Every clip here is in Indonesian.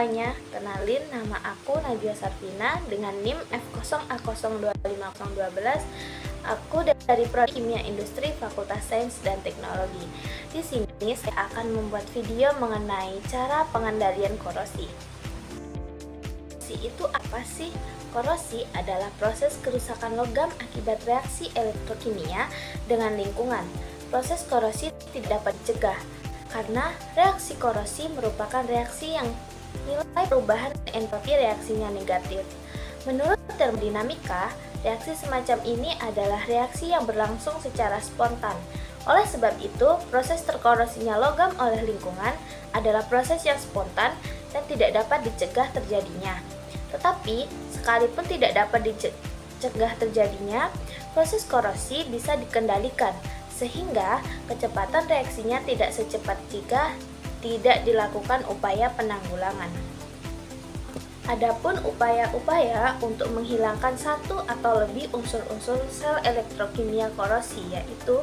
semuanya, kenalin nama aku Najwa Sarvina dengan NIM F0A02512. Aku dari Prodi Kimia Industri Fakultas Sains dan Teknologi. Di sini saya akan membuat video mengenai cara pengendalian korosi. Korosi itu apa sih? Korosi adalah proses kerusakan logam akibat reaksi elektrokimia dengan lingkungan. Proses korosi tidak dapat dicegah karena reaksi korosi merupakan reaksi yang nilai perubahan entropi reaksinya negatif. Menurut termodinamika, reaksi semacam ini adalah reaksi yang berlangsung secara spontan. Oleh sebab itu, proses terkorosinya logam oleh lingkungan adalah proses yang spontan dan tidak dapat dicegah terjadinya. Tetapi, sekalipun tidak dapat dicegah terjadinya, proses korosi bisa dikendalikan, sehingga kecepatan reaksinya tidak secepat jika tidak dilakukan upaya penanggulangan. Adapun upaya-upaya untuk menghilangkan satu atau lebih unsur-unsur sel elektrokimia korosi yaitu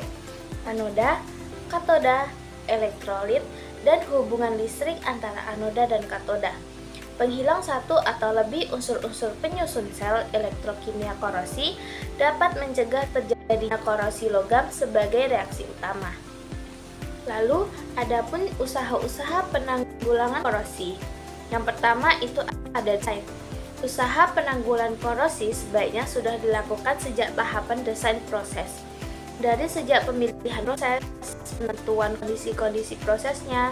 anoda, katoda, elektrolit, dan hubungan listrik antara anoda dan katoda. Penghilang satu atau lebih unsur-unsur penyusun sel elektrokimia korosi dapat mencegah terjadinya korosi logam sebagai reaksi utama. Lalu, adapun usaha-usaha penanggulangan korosi. Yang pertama itu ada desain. Usaha penanggulangan korosi sebaiknya sudah dilakukan sejak tahapan desain proses. Dari sejak pemilihan proses, penentuan kondisi-kondisi prosesnya,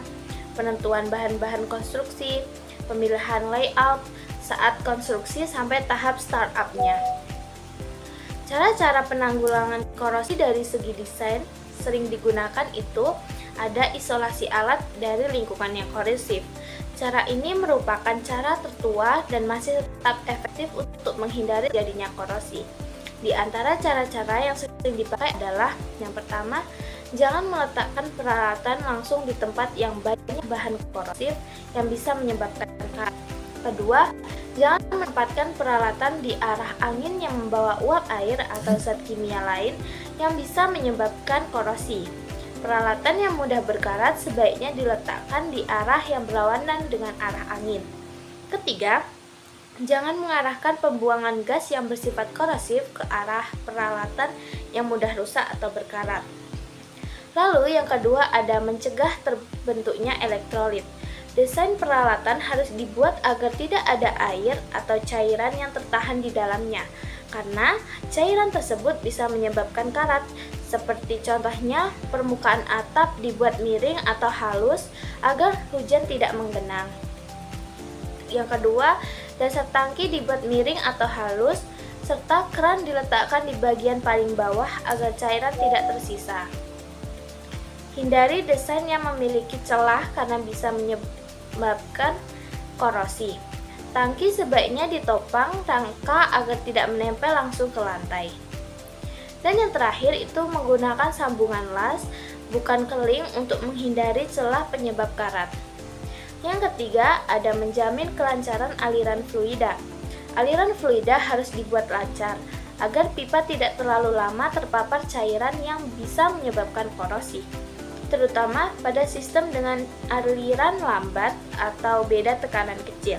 penentuan bahan-bahan konstruksi, pemilihan layout saat konstruksi sampai tahap startup-nya. Cara-cara penanggulangan korosi dari segi desain sering digunakan itu ada isolasi alat dari lingkungan yang korosif. Cara ini merupakan cara tertua dan masih tetap efektif untuk menghindari terjadinya korosi. Di antara cara-cara yang sering dipakai adalah yang pertama, jangan meletakkan peralatan langsung di tempat yang banyak bahan korosif yang bisa menyebabkan karat. Kedua, jangan menempatkan peralatan di arah angin yang membawa uap air atau zat kimia lain yang bisa menyebabkan korosi. Peralatan yang mudah berkarat sebaiknya diletakkan di arah yang berlawanan dengan arah angin. Ketiga, jangan mengarahkan pembuangan gas yang bersifat korosif ke arah peralatan yang mudah rusak atau berkarat. Lalu yang kedua ada mencegah terbentuknya elektrolit. Desain peralatan harus dibuat agar tidak ada air atau cairan yang tertahan di dalamnya, karena cairan tersebut bisa menyebabkan karat. Seperti contohnya, permukaan atap dibuat miring atau halus agar hujan tidak menggenang. Yang kedua, dasar tangki dibuat miring atau halus, serta keran diletakkan di bagian paling bawah agar cairan tidak tersisa. Hindari desain yang memiliki celah karena bisa menyebabkan korosi. Tangki sebaiknya ditopang rangka agar tidak menempel langsung ke lantai. Dan yang terakhir itu menggunakan sambungan las, bukan keling untuk menghindari celah penyebab karat. Yang ketiga ada menjamin kelancaran aliran fluida. Aliran fluida harus dibuat lancar agar pipa tidak terlalu lama terpapar cairan yang bisa menyebabkan korosi, terutama pada sistem dengan aliran lambat atau beda tekanan kecil.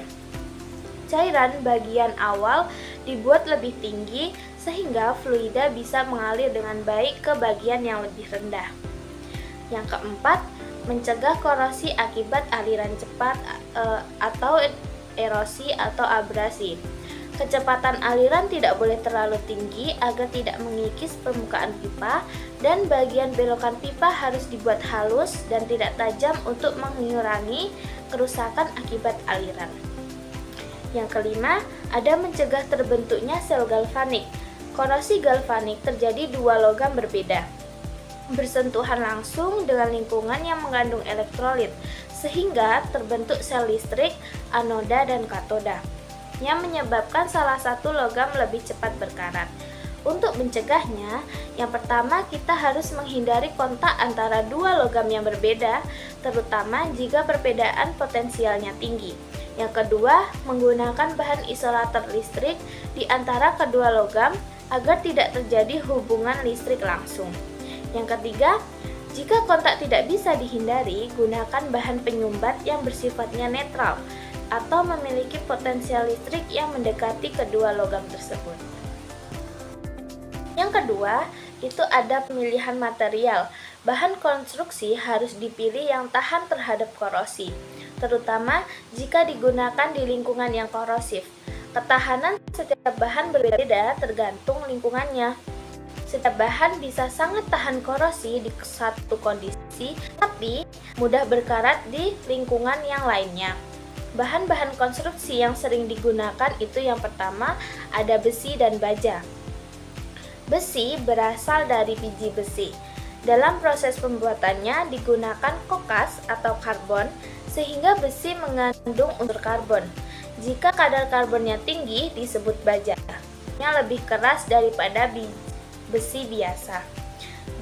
Cairan bagian awal dibuat lebih tinggi sehingga fluida bisa mengalir dengan baik ke bagian yang lebih rendah. Yang keempat, mencegah korosi akibat aliran cepat atau erosi atau abrasi. Kecepatan aliran tidak boleh terlalu tinggi agar tidak mengikis permukaan pipa, dan bagian belokan pipa harus dibuat halus dan tidak tajam untuk mengurangi kerusakan akibat aliran. Yang kelima, ada mencegah terbentuknya sel galvanik. Korosi galvanik terjadi dua logam berbeda, bersentuhan langsung dengan lingkungan yang mengandung elektrolit, sehingga terbentuk sel listrik, anoda dan katoda, yang menyebabkan salah satu logam lebih cepat berkarat. Untuk mencegahnya, yang pertama kita harus menghindari kontak antara dua logam yang berbeda, terutama jika perbedaan potensialnya tinggi. Yang kedua, menggunakan bahan isolator listrik di antara kedua logam agar tidak terjadi hubungan listrik langsung. Yang ketiga, jika kontak tidak bisa dihindari, gunakan bahan penyumbat yang bersifatnya netral atau memiliki potensial listrik yang mendekati kedua logam tersebut. Yang kedua, itu ada pemilihan material. Bahan konstruksi harus dipilih yang tahan terhadap korosi, terutama jika digunakan di lingkungan yang korosif. Ketahanan setiap bahan berbeda tergantung lingkungannya. Setiap bahan bisa sangat tahan korosi di satu kondisi, tapi mudah berkarat di lingkungan yang lainnya. Bahan-bahan konstruksi yang sering digunakan itu yang pertama ada besi dan baja. Besi berasal dari biji besi. Dalam proses pembuatannya digunakan kokas atau karbon, sehingga besi mengandung unsur karbon. Jika kadar karbonnya tinggi disebut baja. Yang lebih keras daripada besi biasa.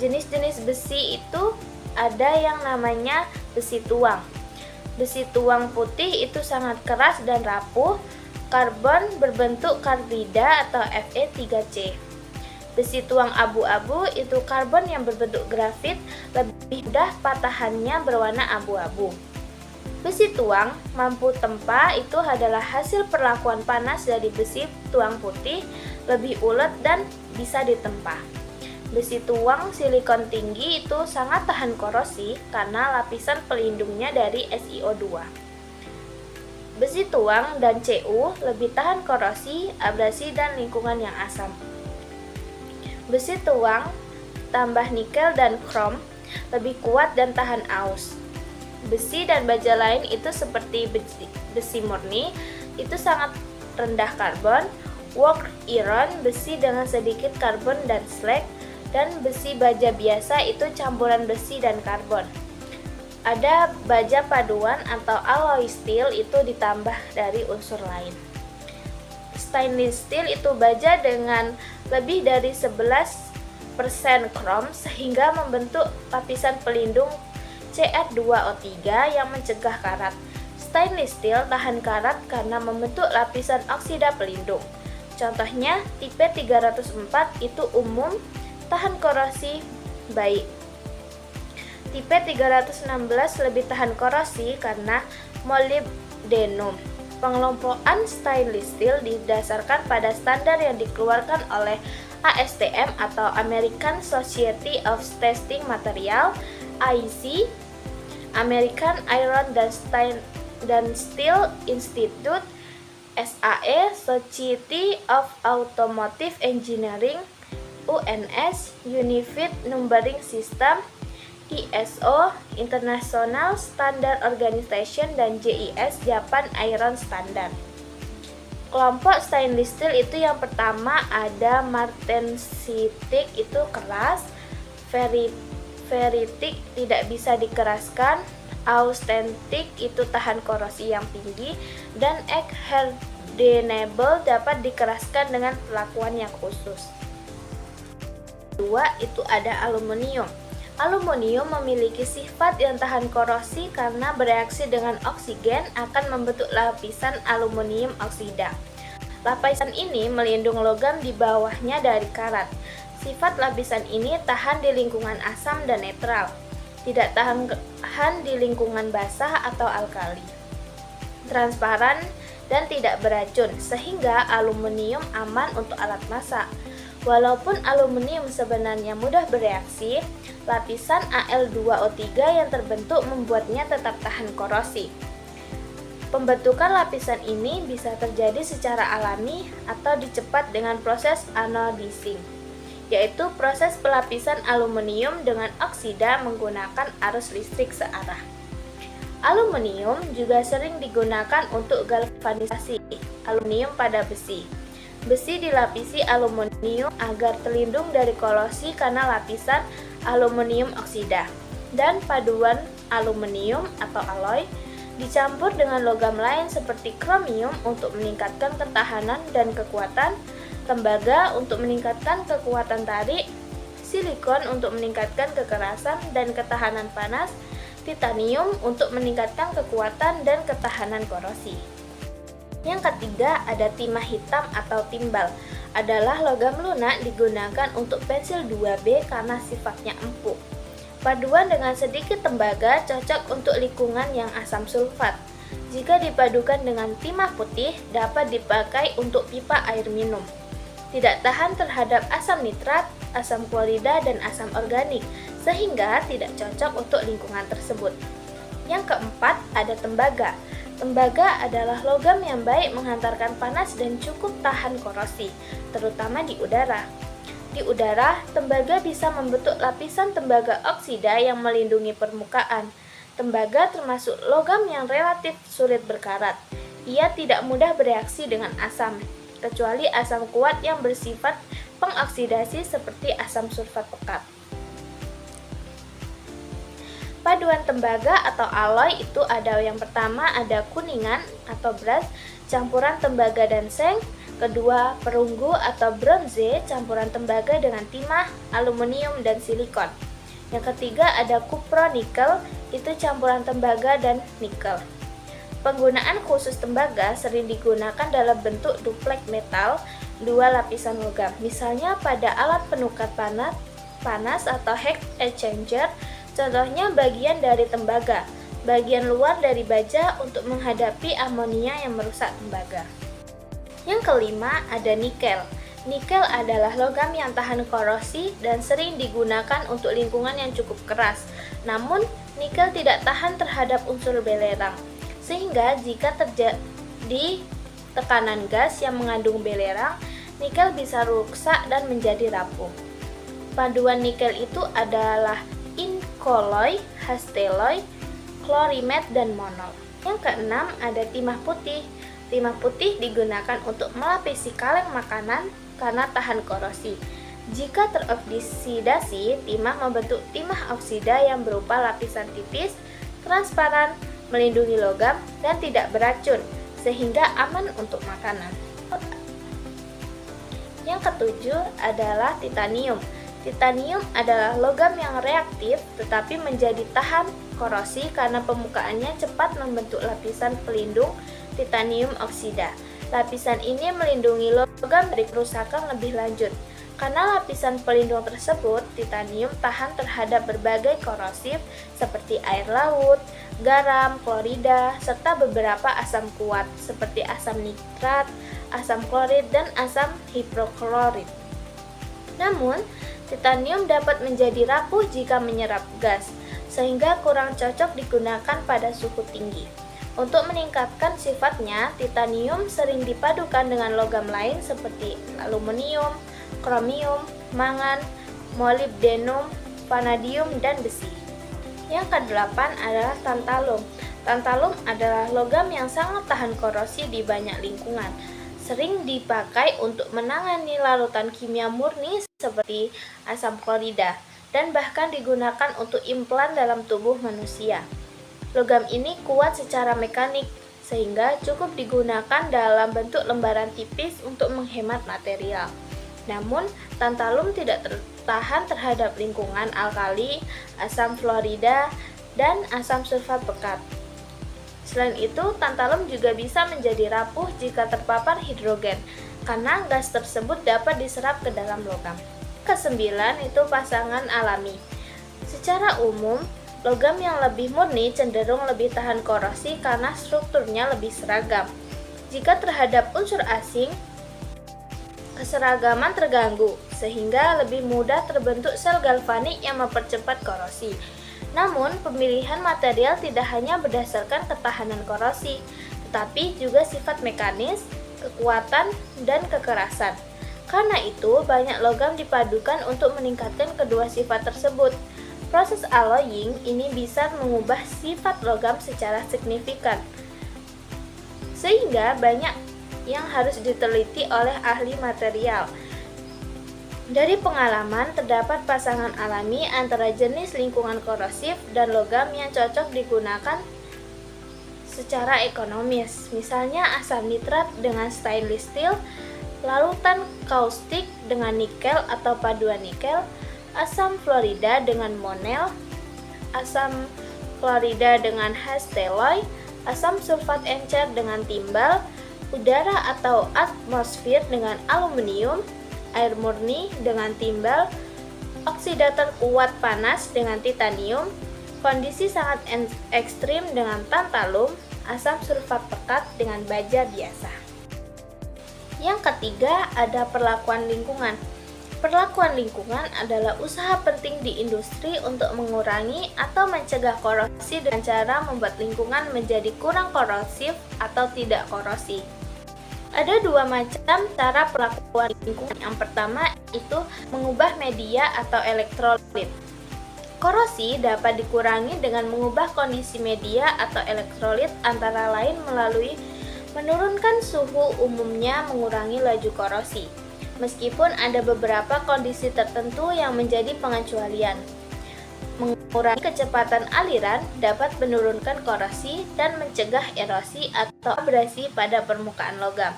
Jenis-jenis besi itu ada yang namanya besi tuang. Besi tuang putih itu sangat keras dan rapuh. Karbon berbentuk karbida atau Fe3C. Besi tuang abu-abu itu karbon yang berbentuk grafit, lebih mudah patahannya berwarna abu-abu. Besi tuang mampu tempa itu adalah hasil perlakuan panas dari besi tuang putih, lebih ulet dan bisa ditempa. Besi tuang silikon tinggi itu sangat tahan korosi karena lapisan pelindungnya dari SiO2. Besi tuang dan Cu lebih tahan korosi, abrasi, dan lingkungan yang asam. Besi tuang tambah nikel dan krom lebih kuat dan tahan aus. Besi dan baja lain itu seperti besi murni itu sangat rendah karbon, work iron besi dengan sedikit karbon dan slag, dan besi baja biasa itu campuran besi dan karbon. Ada baja paduan atau alloy steel itu ditambah dari unsur lain. Stainless steel itu baja dengan lebih dari 11% krom sehingga membentuk lapisan pelindung Cr2O3 yang mencegah karat. Stainless steel tahan karat karena membentuk lapisan oksida pelindung. Contohnya tipe 304 itu umum, tahan korosi baik. Tipe 316 lebih tahan korosi karena molybdenum. Pengelompokan stainless steel didasarkan pada standar yang dikeluarkan oleh ASTM atau American Society of Testing Material, IC, American Iron dan Steel Institute, SAE, Society of Automotive Engineering, UNS, Unified Numbering System, ISO, International Standard Organization, dan JIS, Japan Iron Standard. Kelompok stainless steel itu yang pertama ada martensitic itu keras, ferritic tidak bisa dikeraskan, austenitic itu tahan korosi yang tinggi, dan hardenable dapat dikeraskan dengan perlakuan yang khusus. Kedua itu ada aluminium. Aluminium memiliki sifat yang tahan korosi karena bereaksi dengan oksigen akan membentuk lapisan aluminium oksida. Lapisan ini melindung logam di bawahnya dari karat. Sifat lapisan ini tahan di lingkungan asam dan netral, tidak tahan di lingkungan basah atau alkali, transparan, dan tidak beracun, sehingga aluminium aman untuk alat masak. Walaupun aluminium sebenarnya mudah bereaksi, lapisan Al2O3 yang terbentuk membuatnya tetap tahan korosi. Pembentukan lapisan ini bisa terjadi secara alami atau dicepat dengan proses anodising, yaitu proses pelapisan aluminium dengan oksida menggunakan arus listrik searah. Aluminium juga sering digunakan untuk galvanisasi aluminium pada besi. Besi dilapisi aluminium agar terlindung dari korosi karena lapisan aluminium oksida, dan paduan aluminium atau alloy dicampur dengan logam lain seperti kromium untuk meningkatkan ketahanan dan kekuatan, tembaga untuk meningkatkan kekuatan tarik, silikon untuk meningkatkan kekerasan dan ketahanan panas, titanium untuk meningkatkan kekuatan dan ketahanan korosi. Yang ketiga ada timah hitam atau timbal. Adalah logam lunak digunakan untuk pensil 2B karena sifatnya empuk. Paduan dengan sedikit tembaga cocok untuk lingkungan yang asam sulfat. Jika dipadukan dengan timah putih, dapat dipakai untuk pipa air minum. Tidak tahan terhadap asam nitrat, asam klorida, dan asam organik, sehingga tidak cocok untuk lingkungan tersebut. Yang keempat, ada tembaga. Tembaga adalah logam yang baik menghantarkan panas dan cukup tahan korosi, terutama di udara. Di udara, tembaga bisa membentuk lapisan tembaga oksida yang melindungi permukaan. Tembaga termasuk logam yang relatif sulit berkarat. Ia tidak mudah bereaksi dengan asam, kecuali asam kuat yang bersifat pengoksidasi seperti asam sulfat pekat. Paduan tembaga atau alloy itu ada yang pertama ada kuningan atau brass, campuran tembaga dan seng. Kedua, perunggu atau bronze, campuran tembaga dengan timah, aluminium, dan silikon. Yang ketiga ada kupro-nikel, itu campuran tembaga dan nikel. Penggunaan khusus tembaga sering digunakan dalam bentuk duplek metal, dua lapisan logam. Misalnya pada alat penukar panas atau heat exchanger, contohnya bagian dari tembaga, bagian luar dari baja untuk menghadapi amonia yang merusak tembaga. Yang kelima ada nikel. Nikel adalah logam yang tahan korosi dan sering digunakan untuk lingkungan yang cukup keras. Namun, nikel tidak tahan terhadap unsur belerang, sehingga jika terjadi tekanan gas yang mengandung belerang, nikel bisa rusak dan menjadi rapuh. Paduan nikel itu adalah inkoloy, hasteloy, klorimet, dan monol. Yang keenam ada timah putih. Timah putih digunakan untuk melapisi kaleng makanan karena tahan korosi. Jika teroksidasi, timah membentuk timah oksida yang berupa lapisan tipis, transparan, melindungi logam, dan tidak beracun, sehingga aman untuk makanan. Yang ketujuh adalah titanium. Titanium adalah logam yang reaktif tetapi menjadi tahan korosi karena permukaannya cepat membentuk lapisan pelindung titanium oksida. Lapisan ini melindungi logam dari kerusakan lebih lanjut. Karena lapisan pelindung tersebut, titanium tahan terhadap berbagai korosif seperti air laut, garam, klorida, serta beberapa asam kuat seperti asam nitrat, asam klorid, dan asam hipoklorit. Namun, titanium dapat menjadi rapuh jika menyerap gas, sehingga kurang cocok digunakan pada suhu tinggi. Untuk meningkatkan sifatnya, titanium sering dipadukan dengan logam lain seperti aluminium, kromium, mangan, molibdenum, vanadium, dan besi. Yang kedelapan adalah tantalum. Tantalum adalah logam yang sangat tahan korosi di banyak lingkungan. Sering dipakai untuk menangani larutan kimia murni seperti asam klorida, dan bahkan digunakan untuk implan dalam tubuh manusia. Logam ini kuat secara mekanik, sehingga cukup digunakan dalam bentuk lembaran tipis untuk menghemat material. Namun, tantalum tidak tahan terhadap lingkungan alkali, asam fluorida, dan asam sulfat pekat. Selain itu, tantalum juga bisa menjadi rapuh jika terpapar hidrogen, karena gas tersebut dapat diserap ke dalam logam. Kesembilan itu pasangan alami. Secara umum, logam yang lebih murni cenderung lebih tahan korosi karena strukturnya lebih seragam. Jika terhadap unsur asing, keseragaman terganggu, sehingga lebih mudah terbentuk sel galvanik yang mempercepat korosi. Namun, pemilihan material tidak hanya berdasarkan ketahanan korosi, tetapi juga sifat mekanis, kekuatan, dan kekerasan. Karena itu, banyak logam dipadukan untuk meningkatkan kedua sifat tersebut. Proses alloying ini bisa mengubah sifat logam secara signifikan, sehingga banyak yang harus diteliti oleh ahli material. Dari pengalaman, terdapat pasangan alami antara jenis lingkungan korosif dan logam yang cocok digunakan secara ekonomis. Misalnya asam nitrat dengan stainless steel, larutan kaustik dengan nikel atau paduan nikel, asam fluorida dengan monel, asam klorida dengan hasteloy, asam sulfat encer dengan timbal, udara atau atmosfer dengan aluminium, air murni dengan timbal, oksidator kuat panas dengan titanium, kondisi sangat ekstrim dengan tantalum, asam sulfat pekat dengan baja biasa. Yang ketiga, ada perlakuan lingkungan. Perlakuan lingkungan adalah usaha penting di industri untuk mengurangi atau mencegah korosi dengan cara membuat lingkungan menjadi kurang korosif atau tidak korosi. Ada dua macam cara perlakuan lingkungan. Yang pertama itu mengubah media atau elektrolit. Korosi dapat dikurangi dengan mengubah kondisi media atau elektrolit, antara lain melalui menurunkan suhu, umumnya mengurangi laju korosi. Meskipun ada beberapa kondisi tertentu yang menjadi pengecualian. Mengurangi kecepatan aliran dapat menurunkan korosi dan mencegah erosi atau abrasi pada permukaan logam.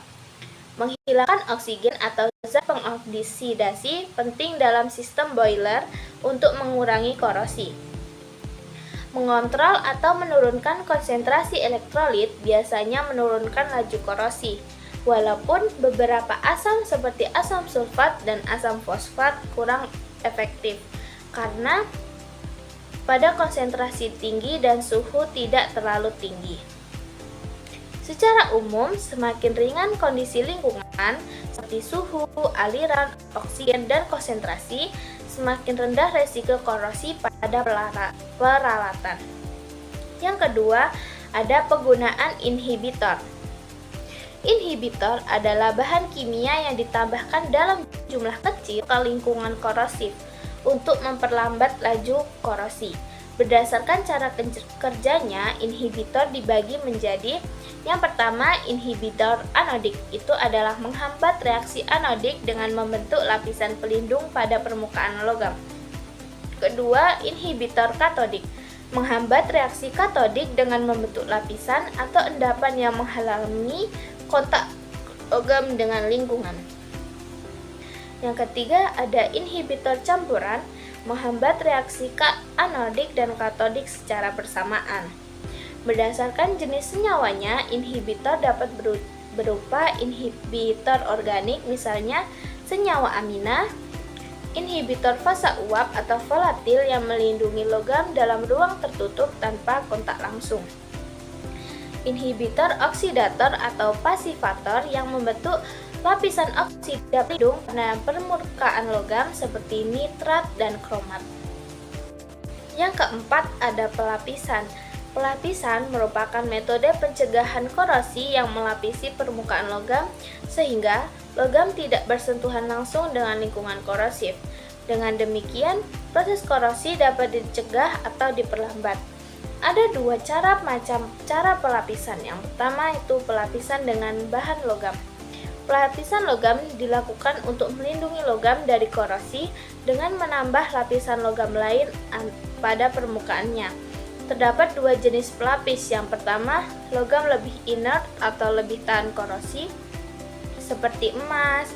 Menghilangkan oksigen atau zat pengoksidasi penting dalam sistem boiler untuk mengurangi korosi. Mengontrol atau menurunkan konsentrasi elektrolit biasanya menurunkan laju korosi. Walaupun beberapa asam seperti asam sulfat dan asam fosfat kurang efektif karena pada konsentrasi tinggi dan suhu tidak terlalu tinggi. Secara umum, semakin ringan kondisi lingkungan seperti suhu, aliran, oksigen, dan konsentrasi, semakin rendah resiko korosi pada peralatan. Yang kedua, ada penggunaan inhibitor. Inhibitor adalah bahan kimia yang ditambahkan dalam jumlah kecil ke lingkungan korosif untuk memperlambat laju korosi. Berdasarkan cara kerjanya, inhibitor dibagi menjadi: yang pertama, inhibitor anodik. Itu adalah menghambat reaksi anodik dengan membentuk lapisan pelindung pada permukaan logam. Kedua, inhibitor katodik. Menghambat reaksi katodik dengan membentuk lapisan atau endapan yang menghalangi kontak logam dengan lingkungan. Yang ketiga, ada inhibitor campuran, menghambat reaksi anodik dan katodik secara bersamaan. Berdasarkan jenis senyawanya, inhibitor dapat berupa inhibitor organik, misalnya senyawa amina, inhibitor fasa uap atau volatil yang melindungi logam dalam ruang tertutup tanpa kontak langsung. Inhibitor oksidator atau pasivator yang membentuk lapisan oksida pelindung pada permukaan logam seperti nitrat dan kromat. Yang keempat, ada pelapisan. Pelapisan merupakan metode pencegahan korosi yang melapisi permukaan logam sehingga logam tidak bersentuhan langsung dengan lingkungan korosif. Dengan demikian, proses korosi dapat dicegah atau diperlambat. Ada dua cara pelapisan. Yang pertama itu pelapisan dengan bahan logam. Pelapisan logam dilakukan untuk melindungi logam dari korosi dengan menambah lapisan logam lain pada permukaannya. Terdapat dua jenis pelapis. Yang pertama, logam lebih inert atau lebih tahan korosi seperti emas,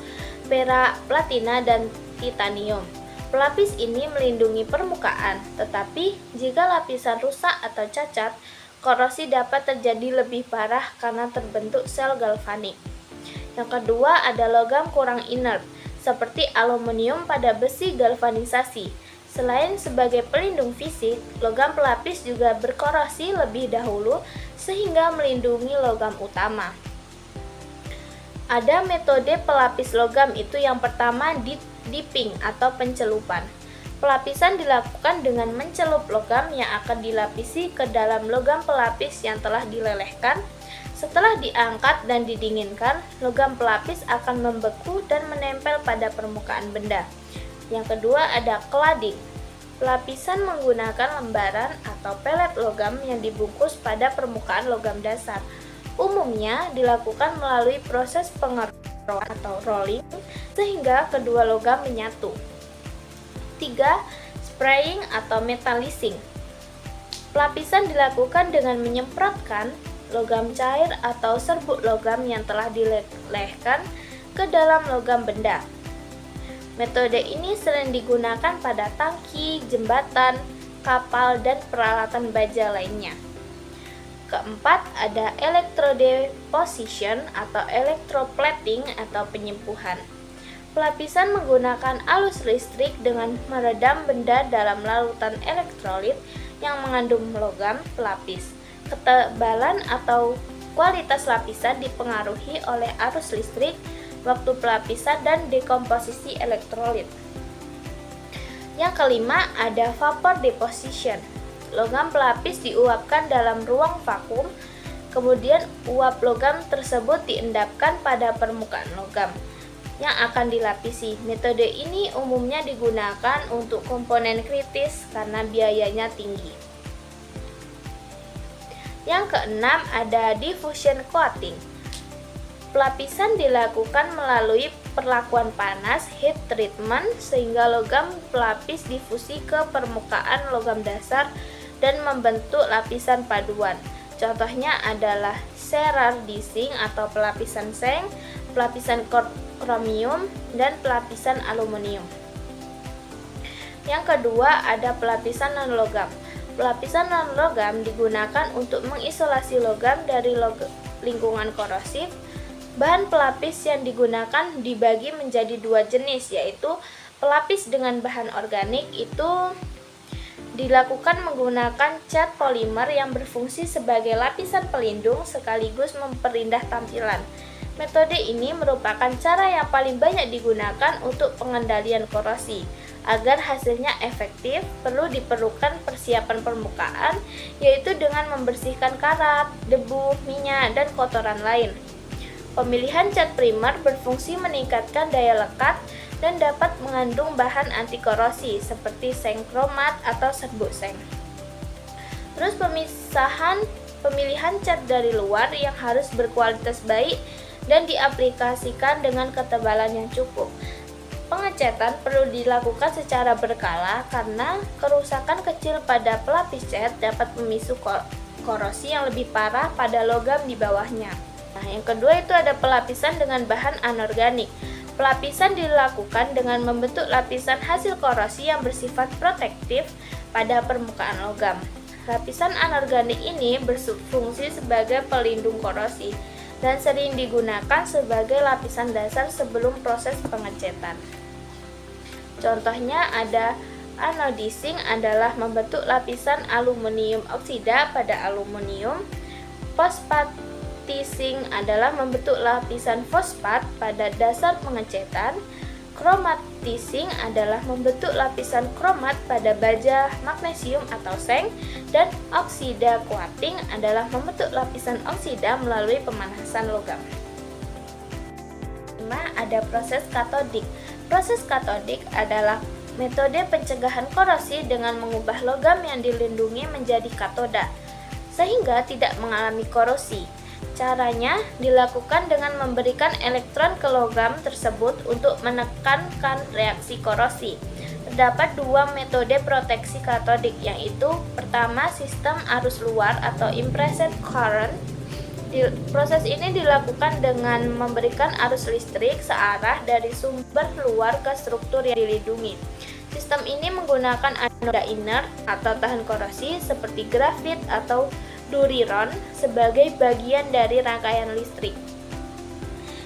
perak, platina, dan titanium. Pelapis ini melindungi permukaan, tetapi jika lapisan rusak atau cacat, korosi dapat terjadi lebih parah karena terbentuk sel galvanik. Yang kedua, ada logam kurang inert, seperti aluminium pada besi galvanisasi. Selain sebagai pelindung fisik, logam pelapis juga berkorosi lebih dahulu sehingga melindungi logam utama. Ada metode pelapis logam, itu yang pertama dipping atau pencelupan. Pelapisan dilakukan dengan mencelup logam yang akan dilapisi ke dalam logam pelapis yang telah dilelehkan. Setelah diangkat dan didinginkan, logam pelapis akan membeku dan menempel pada permukaan benda. Yang kedua, ada cladding. Pelapisan menggunakan lembaran atau pelet logam yang dibungkus pada permukaan logam dasar. Umumnya dilakukan melalui proses pengerokan atau rolling sehingga kedua logam menyatu. 3. Spraying atau metallizing. Pelapisan dilakukan dengan menyemprotkan logam cair atau serbuk logam yang telah dilelehkan ke dalam logam benda. Metode ini sering digunakan pada tangki, jembatan, kapal, dan peralatan baja lainnya. Keempat, ada electrodeposition atau electroplating atau penyempuhan. Pelapisan menggunakan arus listrik dengan meredam benda dalam larutan elektrolit yang mengandung logam pelapis. Ketebalan atau kualitas lapisan dipengaruhi oleh arus listrik, waktu pelapisan, dan dekomposisi elektrolit. Yang kelima ada vapor deposition. Logam pelapis diuapkan dalam ruang vakum, kemudian uap logam tersebut diendapkan pada permukaan logam yang akan dilapisi. Metode ini umumnya digunakan untuk komponen kritis karena biayanya tinggi. Yang keenam ada diffusion coating. Pelapisan dilakukan melalui perlakuan panas heat treatment sehingga logam pelapis difusi ke permukaan logam dasar dan membentuk lapisan paduan. Contohnya adalah cerardising atau pelapisan seng, pelapisan kromium, dan pelapisan aluminium. Yang kedua ada pelapisan non-logam. Pelapisan non-logam digunakan untuk mengisolasi logam dari lingkungan korosif. Bahan pelapis yang digunakan dibagi menjadi dua jenis, yaitu pelapis dengan bahan organik itu dilakukan menggunakan cat polimer yang berfungsi sebagai lapisan pelindung sekaligus memperindah tampilan. Metode ini merupakan cara yang paling banyak digunakan untuk pengendalian korosi. Agar hasilnya efektif, perlu diperlukan persiapan permukaan, yaitu dengan membersihkan karat, debu, minyak, dan kotoran lain. Pemilihan cat primer berfungsi meningkatkan daya lekat dan dapat mengandung bahan anti korosi seperti seng kromat atau serbuk seng. Terus pemilihan cat dari luar yang harus berkualitas baik dan diaplikasikan dengan ketebalan yang cukup. Pengecatan perlu dilakukan secara berkala karena kerusakan kecil pada pelapis cat dapat memicu korosi yang lebih parah pada logam di bawahnya. Nah, yang kedua itu ada pelapisan dengan bahan anorganik. Pelapisan dilakukan dengan membentuk lapisan hasil korosi yang bersifat protektif pada permukaan logam. Lapisan anorganik ini berfungsi sebagai pelindung korosi dan sering digunakan sebagai lapisan dasar sebelum proses pengecatan. Contohnya ada anodising adalah membentuk lapisan aluminium oksida pada aluminium. Phosphatising adalah membentuk lapisan fosfat pada dasar pengecatan. Chromatising adalah membentuk lapisan kromat pada baja magnesium atau seng, dan oksida coating adalah membentuk lapisan oksida melalui pemanasan logam. 5. Ada proses katodik. Proses katodik adalah metode pencegahan korosi dengan mengubah logam yang dilindungi menjadi katoda, sehingga tidak mengalami korosi. Caranya dilakukan dengan memberikan elektron ke logam tersebut untuk menekankan reaksi korosi. Terdapat dua metode proteksi katodik, yaitu pertama sistem arus luar atau impressed current. Proses ini dilakukan dengan memberikan arus listrik searah dari sumber luar ke struktur yang dilindungi. Sistem ini menggunakan anoda inert atau tahan korosi seperti grafit atau duriron sebagai bagian dari rangkaian listrik.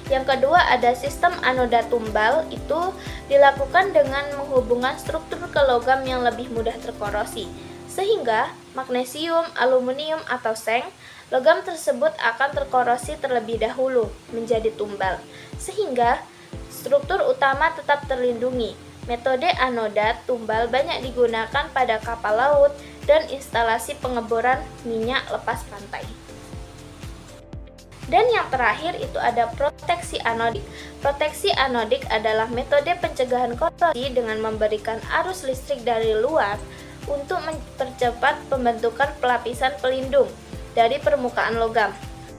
Yang kedua ada sistem anoda tumbal, itu dilakukan dengan menghubungkan struktur ke logam yang lebih mudah terkorosi, sehingga magnesium, aluminium, atau seng, logam tersebut akan terkorosi terlebih dahulu menjadi tumbal, sehingga struktur utama tetap terlindungi. Metode anoda tumbal banyak digunakan pada kapal laut dan instalasi pengeboran minyak lepas pantai. Dan yang terakhir itu ada proteksi anodik. Proteksi anodik adalah metode pencegahan korosi dengan memberikan arus listrik dari luar untuk mempercepat pembentukan pelapisan pelindung dari permukaan logam.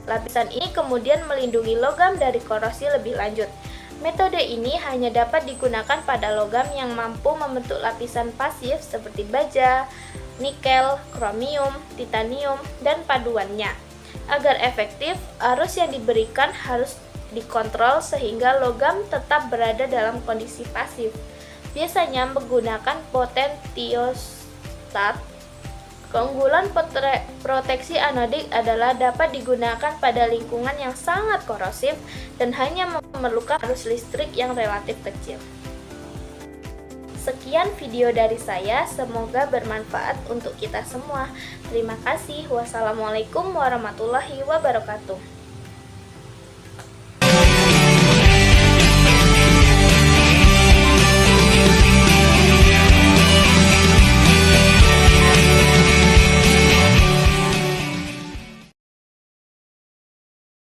Lapisan ini kemudian melindungi logam dari korosi lebih lanjut. Metode ini hanya dapat digunakan pada logam yang mampu membentuk lapisan pasif seperti baja, nikel, kromium, titanium, dan paduannya. Agar efektif, arus yang diberikan harus dikontrol sehingga logam tetap berada dalam kondisi pasif. Biasanya menggunakan potentiostat. Keunggulan proteksi anodik adalah dapat digunakan pada lingkungan yang sangat korosif dan hanya memerlukan arus listrik yang relatif kecil. Sekian video dari saya, semoga bermanfaat untuk kita semua. Terima kasih. Wassalamualaikum warahmatullahi wabarakatuh.